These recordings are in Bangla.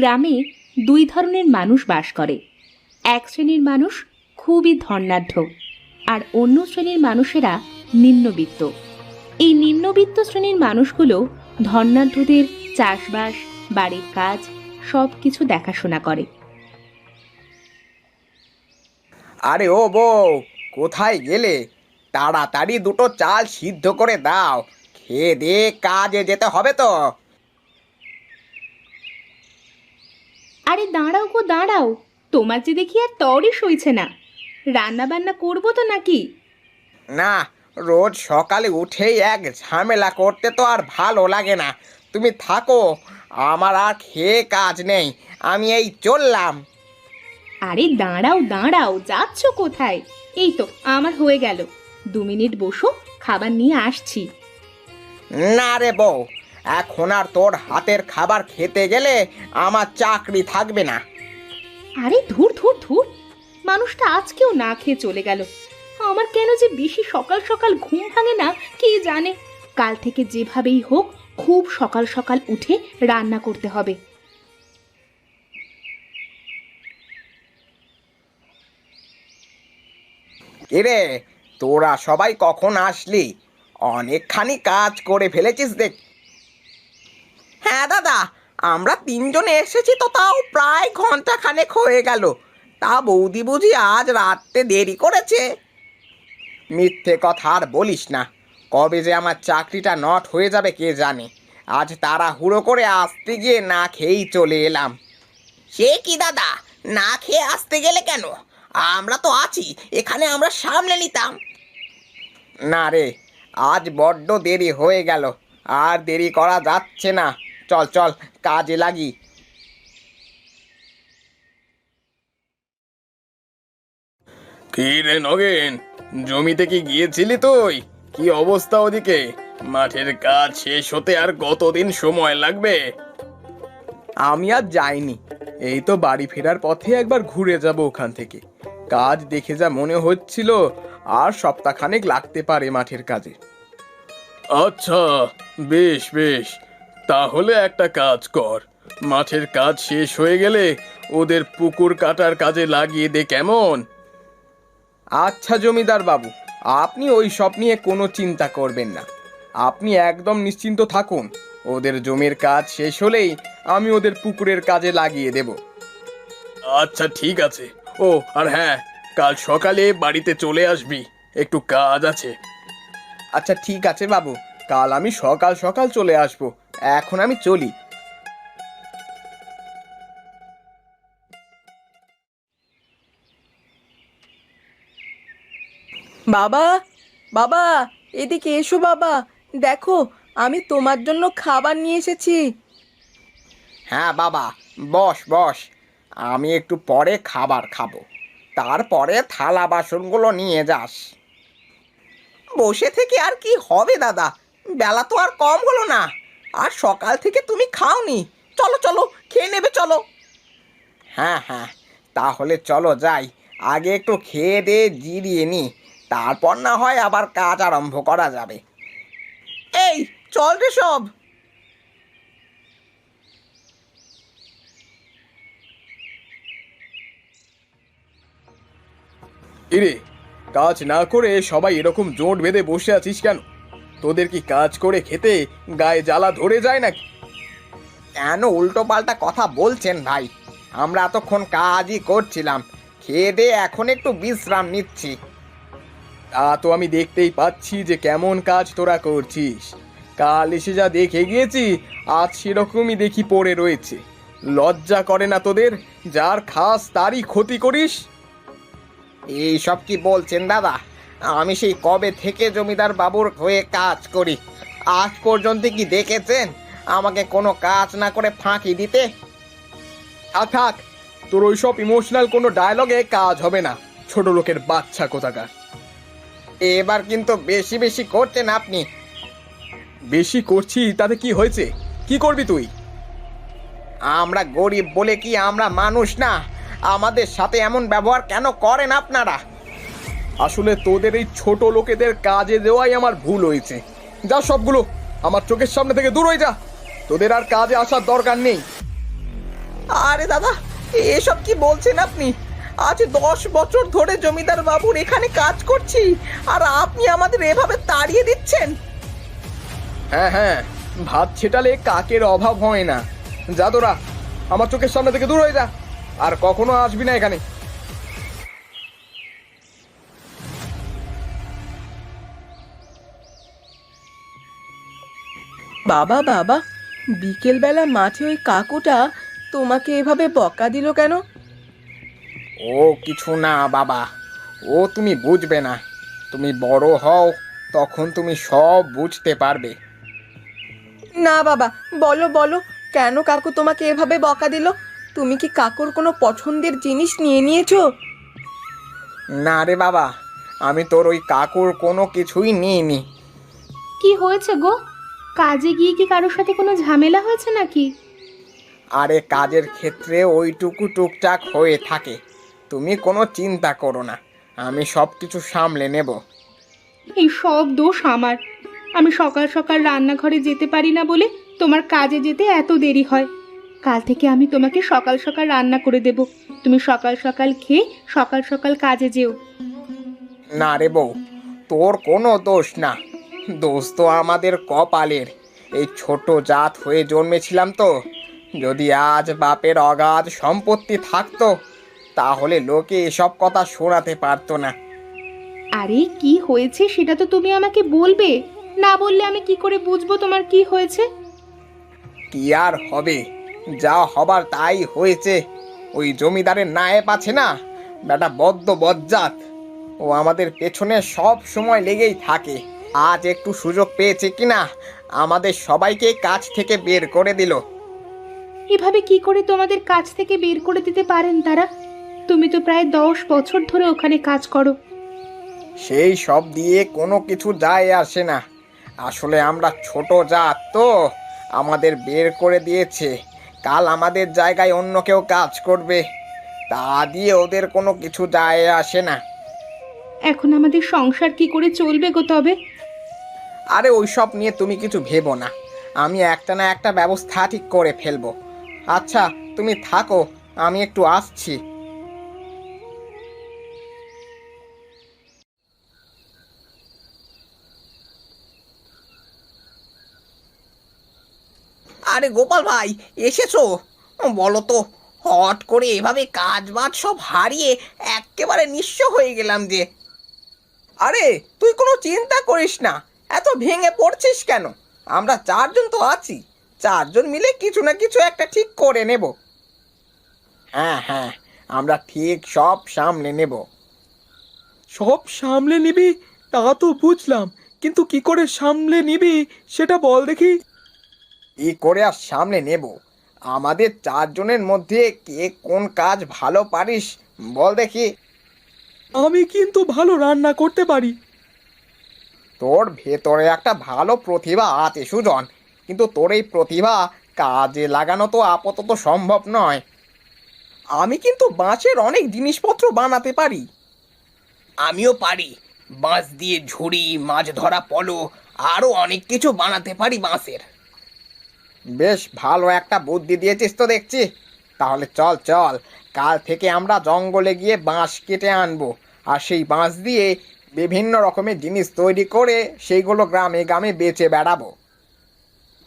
গ্রামে দুই ধরনের মানুষ বাস করে। এক শ্রেণীর মানুষ খুবই ধনাঢ্য, আর অন্য শ্রেণীর মানুষেরা নিম্নবিত্ত। এই নিম্নবিত্ত শ্রেণীর মানুষগুলো ধনাঢ্যদের চাষবাস, বাড়ির কাজ সব কিছু দেখাশোনা করে। আরে ও বউ, কোথায় গেলে? তাড়াতাড়ি দুটো চাল সিদ্ধ করে দাও, খেয়ে দিয়ে কাজে যেতে হবে তো। আরে দাঁড়াও গো দাঁড়াও, তোমার যে দেখি আর তরই সইছে না। রান্না বান্না করবো তো নাকি? না, রোজ সকালে উঠেই এক ঝামেলা করতে তো আর ভালো লাগে না। তুমি থাকো, আমার আর খেয়ে কাজ নেই, আমি এই চললাম। আরে দাঁড়াও দাঁড়াও, যাচ্ছ কোথায়? এই তো আমার হয়ে গেল, 2 মিনিট বসো, খাবার নিয়ে আসছি। না রে বউ, এখন আর তোর হাতের খাবার খেতে গেলে আমার চাকরি থাকবে না। আরে ধুর ধুর ধুর, মানুষটা আজকেও না খেয়ে চলে গেল। আমার কেন যে বেশি সকাল সকাল ঘুম ভাঙে না কে জানে। কাল থেকে যেভাবেই হোক খুব সকাল সকাল উঠে রান্না করতে হবে। কিরে, তোরা সবাই কখন আসলি? অনেকখানি কাজ করে ফেলেছিস দেখ। হ্যাঁ দাদা, আমরা 3 জনে এসেছি তো তাও প্রায় ঘন্টা খানেক হয়ে গেল। তা বৌদি বুঝি আজ রাতে দেরি করেছে? মিথ্যে কথা আর বলিস না, কবে যে আমার চাকরিটা নট হয়ে যাবে কে জানে। আজ তাড়াহুড়ো করে আসতে গিয়ে না খেয়েই চলে এলাম। সে কি দাদা, না খেয়ে আসতে গেলে কেন? আমরা তো আছি এখানে, আমরা সামলে নিতাম। না রে, আজ বড্ড দেরি হয়ে গেল, আর দেরি করা যাচ্ছে না। চল চল, কাজে লাগি। কি রে নগেন, জমিতে কি গিয়েছিলি তুই? কি অবস্থা ওদিকে? মাঠের কাজ শেষ হতে আর কতদিন সময় লাগবে? আমি আর যাইনি, এই তো বাড়ি ফেরার পথে একবার ঘুরে যাব ওখান থেকে। কাজ দেখে যা মনে হচ্ছিল আর সপ্তাহখানেক লাগতে পারে মাঠের কাজে। আচ্ছা, বেশ বেশ, তাহলে একটা কাজ কর, মাঠের কাজ শেষ হয়ে গেলে ওদের পুকুর কাটার কাজে লাগিয়ে দে, কেমন? আচ্ছা জমিদার বাবু, আপনি ওই সব নিয়ে কোনো চিন্তা করবেন না। আপনি একদম নিশ্চিন্ত থাকুন, ওদের জমির কাজ শেষ হলেই আমি ওদের পুকুরের কাজে লাগিয়ে দেব। আচ্ছা ঠিক আছে। ও আর হ্যাঁ, কাল সকালে বাড়িতে চলে আসবি, একটু কাজ আছে। আচ্ছা ঠিক আছে বাবু, কাল আমি সকাল সকাল চলে আসব। এখন আমি চলি। বাবা, বাবা, এদিকে এসো বাবা, দেখো আমি তোমার জন্য খাবার নিয়ে এসেছি। হ্যাঁ বাবা, বস বস, আমি একটু পরে খাবার খাবো, তারপরে থালা বাসনগুলো নিয়ে যাস। বসে থেকে আর কি হবে দাদা, বেলা তো আর কম হলো না, আর সকাল থেকে তুমি খাওনি। চলো চলো, খেয়ে নেবে চলো। হ্যাঁ হ্যাঁ, তাহলে চলো যাই, আগে একটু খেয়ে দিয়ে জিরিয়ে নি, তারপর না হয় আবার কাজ আরম্ভ করা যাবে। এই চল রে সব। ইরে, কাজ না করে সবাই এরকম জোট বেঁধে বসে আছিস কেন? তোদের কি কাজ করে খেতে গায়ে জ্বালা ধরে যায় নাকি? কেন উল্টো পাল্টা কথা বলছেন ভাই? আমরা এতক্ষণ কাজই করছিলাম, খেয়ে দিয়ে এখন একটু বিশ্রাম নিচ্ছি। তা তো আমি দেখতেই পাচ্ছি যে কেমন কাজ তোরা করছিস। কাল এসে যা দেখে গিয়েছি, আজ সেরকমই দেখি পড়ে রয়েছে। লজ্জা করে না তোদের? যার খাস তারই ক্ষতি করিস। এই সব কি বলছেন দাদা? আমি সেই কবে থেকে জমিদার বাবুর হয়ে কাজ করি, আজ পর্যন্ত কি দেখেছেন আমাকে কোনো কাজ না করে ফাঁকি দিতে? থাক থাক, তোর ওইসব ইমোশনাল কোনো ডায়লগে কাজ হবে না, ছোট লোকের বাচ্চা কোথাকার। এবার কিন্তু বেশি বেশি করছেন আপনি। বেশি করছি তাতে কি হয়েছে? কি করবি তুই? আমরা গরিব বলে কি আমরা মানুষ না? আমাদের সাথে এমন ব্যবহার কেন করেন আপনারা? আসলে তোদের এই ছোট লোকেদের কাজে দেওয়াই আমার ভুল হয়েছে। যা সবগুলো আমার চোখের সামনে থেকে দূর হয়ে যা, তোদের আর কাজে আসার দরকার নেই। আরে দাদা, এসব কি বলছেন আপনি? আজ 10 বছর ধরে জমিদার বাবুর এখানে কাজ করছি, আর আপনি আমাদের এভাবে তাড়িয়ে দিচ্ছেন? হ্যাঁ হ্যাঁ, ভাত ছেটালে কাকের অভাব হয় না। যা তোরা আমার চোখের সামনে থেকে দূর হয়ে যা, আর কখনো আসবি না এখানে। বাবা বাবা, বিকেলবেলা মাঠে ওই কাকুটা তোমাকে এভাবে বকা দিল কেন? ও কিছু না বাবা, ও তুমি বুঝবে না। তুমি বড় হও, তখন তুমি সব বুঝতে পারবে। না বাবা, বলো বলো, কেন কাকু তোমাকে এভাবে বকা দিল? তুমি কি কাকুর কোনো পছন্দের জিনিস নিয়ে নিয়েছো? না রে বাবা, আমি তোর ওই কাকুর কোনো কিছুই নিইনি। কি হয়েছে গো? কাজে গিয়ে কি কারোর সাথে কোনো ঝামেলা হয়েছে নাকি? আরে কাজের ক্ষেত্রে ওইটুকু টুকটাক হয়ে থাকে, তুমি কোনো চিন্তা করো না, আমি সব কিছু সামলে নেব। এই সব দোষ আমার। আমি সকাল সকাল রান্নাঘরে যেতে পারি না বলে তোমার কাজে যেতে এত দেরি হয়। কাল থেকে আমি তোমাকে সকাল সকাল রান্না করে দেব। তুমি সকাল সকাল খেয়ে সকাল সকাল কাজে যেও। না রে বউ, তোর কোনো দোষ না, দোষ তো আমাদের কপালের। এই ছোট জাত হয়ে জন্মেছিলাম তো। যদি আজ বাপের অগাধ সম্পত্তি থাকতো, তাহলে লোকে এসব কথা শোনাতে পারতো না। আরে কি হয়েছে সেটা তো তুমি আমাকে বলবে। না বললে আমি কি করে বুঝবো তোমার কি হয়েছে? কি আর হবে, যা হবার তাই হয়েছে। ওই জমিদারের নায়েব আছে না, বেটা বড্ড বজ্জাত। ও আমাদের পেছনে সব সময় লেগেই থাকে। আজ একটু সুযোগ পেয়েছে কিনা আমাদের সবাইকে কাজ থেকে বের করে দিল। এভাবে কি করে তোমাদের কাজ থেকে বের করে দিতে পারেন তারা? তুমি তো প্রায় 10 বছর ধরে ওখানে কাজ করো। সেই সব দিয়ে কোনো কিছু যায় আসে না। আসলে আমরা ছোট জাত তো, আমাদের বের করে দিয়েছে। কাল আমাদের জায়গায় অন্য কেউ কাজ করবে, তা দিয়ে ওদের কোনো কিছু যায় আসে না। এখন আমাদের সংসার কি করে চলবে গো তবে? আরে ওইসব নিয়ে তুমি কিছু ভেবো না, আমি একটা না একটা ব্যবস্থা ঠিক করে ফেলবো। আচ্ছা তুমি থাকো, আমি একটু আসছি। আরে গোপাল ভাই, এসেছো? বলো তো, হট করে এভাবে কাজ বাজ সব হারিয়ে একেবারে নিঃস্ব হয়ে গেলাম যে। আরে তুই কোনো চিন্তা করিস না, এত ভেঙে পড়ছিস কেন? আমরা 4জন তো আছি, 4জন মিলে কিছু না কিছু একটা ঠিক করে নেব। হ্যাঁ হ্যাঁ, আমরা ঠিক সব সামলে নেব। সব সামলে নিবি তা তো বুঝলাম, কিন্তু কি করে সামলে নিবি সেটা বল দেখি। কি করে আর সামলে নেব? আমাদের 4জনের মধ্যে কে কোন কাজ ভালো পারিস বল দেখি। আমি কিন্তু ভালো রান্না করতে পারি। তোর ভেতরে একটা ভালো প্রতিভা আছে সুজন, কিন্তু তোর এই প্রতিভা কাজে লাগানো তো আপাতত সম্ভব নয়। আমি কিন্তু বাঁশের অনেক জিনিসপত্র বানাতে পারি। আমিও পারি, বাঁশ দিয়ে ঝুড়ি, মাছ ধরা পলো, আরও অনেক কিছু বানাতে পারি বাঁশের। বেশ ভালো একটা বুদ্ধি দিয়েছিস তো দেখছি। তাহলে চল চল, কাল থেকে আমরা জঙ্গলে গিয়ে বাঁশ কেটে আনবো, আর সেই বাঁশ দিয়ে বিভিন্ন রকমের জিনিস তৈরি করে সেইগুলো গ্রামে গ্রামে বেচে বেড়াবো।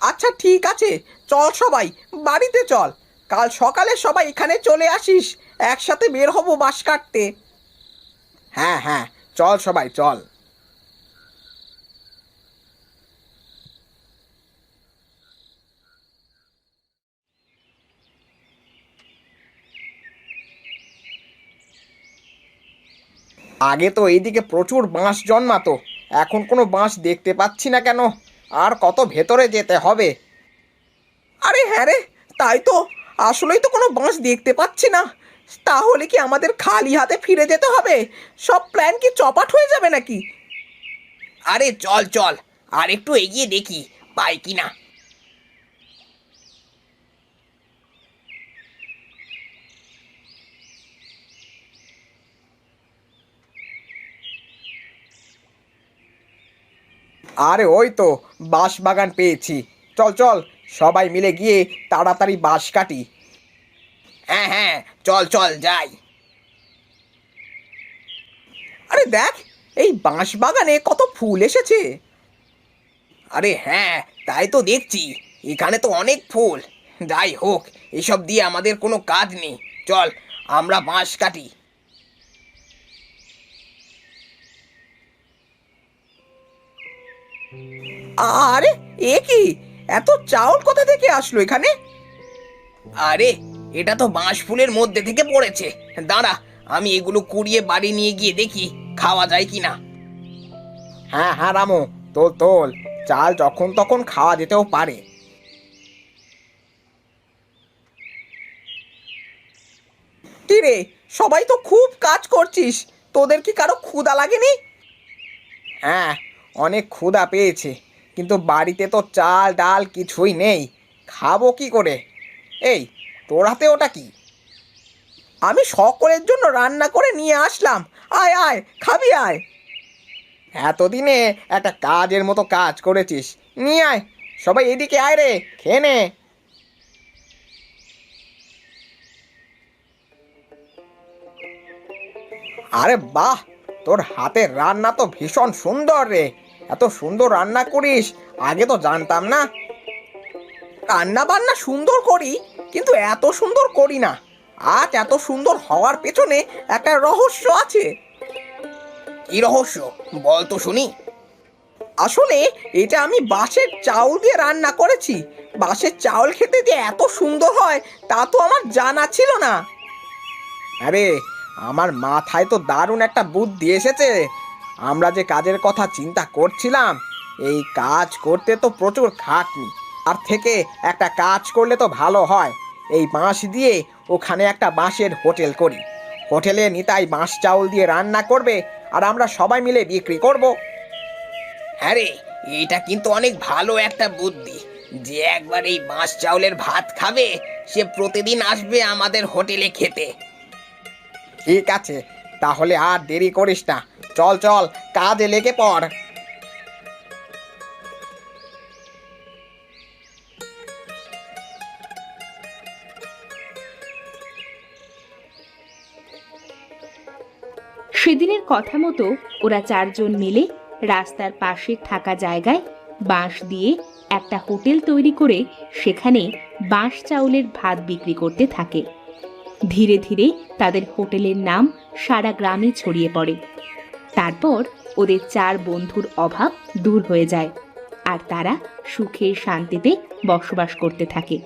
আচ্ছা ঠিক আছে, চল সবাই বাড়িতে চল। কাল সকালে সবাই এখানে চলে আসিস, একসাথে বের হব বাঁশ কাটতে। হ্যাঁ হ্যাঁ, চল সবাই চল। আগে তো এইদিকে প্রচুর বাঁশ জন্মাতো, এখন কোনো বাঁশ দেখতে পাচ্ছি না কেন? আর কত ভেতরে যেতে হবে? আরে হ্যাঁ রে, তাই তো, আসলেই তো কোনো বাঁশ দেখতে পাচ্ছি না। তাহলে কি আমাদের খালি হাতে ফিরে যেতে হবে? সব প্ল্যান কি চপাট হয়ে যাবে নাকি? আরে চল চল, আর একটু এগিয়ে দেখি পাই কিনা। আরে ওই তো বাঁশ বাগান পেয়েছি, চল চল সবাই মিলে গিয়ে তাড়াতাড়ি বাঁশ কাটি। হ্যাঁ হ্যাঁ, চল চল যাই। আরে দেখ, এই বাঁশ বাগানে কত ফুল এসেছে। আরে হ্যাঁ, তাই তো দেখছি, এখানে তো অনেক ফুল। যাই হোক, এসব দিয়ে আমাদের কোনো কাজ নেই, চল আমরা বাঁশ কাটি। আরে এ কি, এত চাউল কোথা থেকে আসলো এখানে? আরে এটা তো বাঁশ ফুলের মধ্যে থেকে পড়েছে। দাঁড়া, আমি এগুলো কুড়িয়ে বাড়ি নিয়ে গিয়ে দেখি খাওয়া যায় কিনা। হ্যাঁ হ্যাঁ রামু, তোল তোল, চাল যখন তখন খাওয়া যেতেও পারে। কি রে, সবাই তো খুব কাজ করছিস, তোদের কি কারো ক্ষুধা লাগেনি? হ্যাঁ, অনেক ক্ষুধা পেয়েছে, কিন্তু বাড়িতে তো চাল ডাল কিছুই নেই, খাবো কি করে? এই, তোর হাতে ওটা কি? আমি সকলের জন্য রান্না করে নিয়ে আসলাম, আয় আয় খাবি আয়। এতদিনে একটা কাজের মতো কাজ করেছিস, নিয়ে আয়, সবাই এদিকে আয় রে, খেয়ে নে। আরে বাহ, তোর হাতের রান্না তো ভীষণ সুন্দর রে, এত সুন্দর রান্না করিস, আগে তো জানতাম না। রান্না বান্না সুন্দর করি, কিন্তু এত সুন্দর করি না। আজ এত সুন্দর হওয়ার পেছনে একটা রহস্য আছে। কি রহস্য, বল তো শুনি। আসলে এটা আমি বাঁশের চাউল দিয়ে রান্না করেছি। বাঁশের চাউল খেতে যে এত সুন্দর হয় তা তো আমার জানা ছিল না। আরে, আমার মাথায় তো দারুণ একটা বুদ্ধি এসেছে। আমরা যে কাজের কথা চিন্তা করছিলাম, এই কাজ করতে তো প্রচুর খাটনি, আর থেকে একটা কাজ করলে তো ভালো হয়। এই বাঁশ দিয়ে ওখানে একটা বাঁশের হোটেল করি। হোটেলে নিতাই বাঁশ চাউল দিয়ে রান্না করবে, আর আমরা সবাই মিলে বিক্রি করব। হ্যাঁ রে, এটা কিন্তু অনেক ভালো একটা বুদ্ধি। যে একবার এই বাঁশ চাউলের ভাত খাবে, সে প্রতিদিন আসবে আমাদের হোটেলে খেতে। ঠিক আছে, তাহলে আর দেরি করিস না, চল চল কাজে লেগে পড়। সেদিনের কথা মতো ওরা চারজন মিলে রাস্তার পাশে থাকা জায়গায় বাঁশ দিয়ে একটা হোটেল তৈরি করে সেখানে বাঁশ চাউলের ভাত বিক্রি করতে থাকে। ধীরে ধীরে তাদের হোটেলের নাম সারা গ্রামে ছড়িয়ে পড়ে। তারপর ওদের চার বন্ধুর অভাব দূর হয়ে যায়, আর তারা সুখে শান্তিতে বসবাস করতে থাকে।